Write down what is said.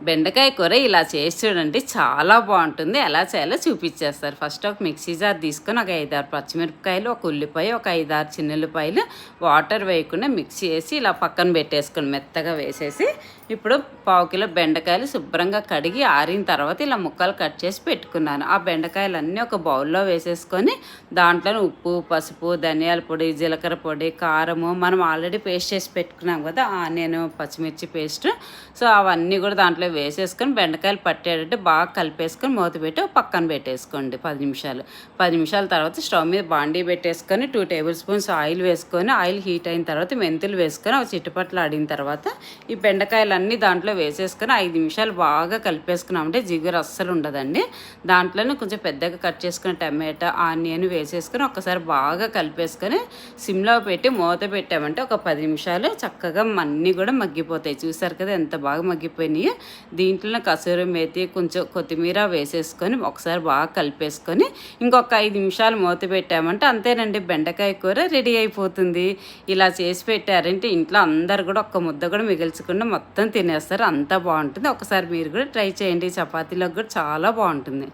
బెండకాయ కూర ఇలా చేసి చూడండి, చాలా బాగుంటుంది. ఎలా చేయాలో చూపించేస్తారు. ఫస్ట్ ఒక మిక్సీ జార్ తీసుకొని ఒక 5-6 పచ్చిమిరపకాయలు, ఒక ఉల్లిపాయ, ఒక 5-6 చిన్నుల్లిపాయలు వాటర్ వేయకుండా మిక్సీ వేసి ఇలా పక్కన పెట్టేసుకొని మెత్తగా వేసేసి, ఇప్పుడు 1/4 కిలో బెండకాయలు శుభ్రంగా కడిగి ఆరిన తర్వాత ఇలా ముక్కలు కట్ చేసి పెట్టుకున్నాను. ఆ బెండకాయలన్నీ ఒక బౌల్లో వేసేసుకొని దాంట్లో ఉప్పు, పసుపు, ధనియాల పొడి, జీలకర్ర పొడి, కారము, మనం ఆల్రెడీ పేస్ట్ చేసి పెట్టుకున్నాం కదా ఆనియన్, పచ్చిమిర్చి పేస్ట్. సో అవన్నీ కూడా దాంట్లో వేసేసుకొని బెండకాయలు పట్టేటట్టు బాగా కలిపేసుకొని మూత పెట్టి పక్కన పెట్టేసుకోండి 10 నిమిషాలు. 10 నిమిషాల తర్వాత స్టవ్ మీద బాండీ పెట్టేసుకొని 2 టేబుల్ స్పూన్స్ ఆయిల్ వేసుకొని, ఆయిల్ హీట్ అయిన తర్వాత మెంతులు వేసుకొని ఒక చిట్టుపట్లు ఆడిన తర్వాత ఈ బెండకాయలన్నీ దాంట్లో వేసేసుకొని 5 నిమిషాలు బాగా కలిపేసుకున్నామంటే జిగురు అస్సలు ఉండదండి. దాంట్లోనే కొంచెం పెద్దగా కట్ చేసుకున్న టమాటా, ఆనియన్ వేసేసుకొని ఒకసారి బాగా కలిపేసుకొని సిమ్లో పెట్టి మూత పెట్టామంటే ఒక 10 నిమిషాలు చక్కగా అన్నీ కూడా మగ్గిపోతాయి. చూసారు కదా ఎంత బాగా మగ్గిపోయినాయి. దీంట్లో కసూరి మేతి, కొంచెం కొత్తిమీర వేసేసుకొని ఒకసారి బాగా కలిపేసుకొని ఇంకొక 5 నిమిషాలు మూత పెట్టామంటే అంతేనండి, బెండకాయ కూర రెడీ అయిపోతుంది. ఇలా చేసి పెట్టారంటే ఇంట్లో అందరు కూడా ఒక్క ముద్ద కూడా మిగిల్చకుండా మొత్తం తినేస్తారు. అంతా బాగుంటుంది. ఒకసారి మీరు కూడా ట్రై చేయండి. చపాతీలోకి కూడా చాలా బాగుంటుంది.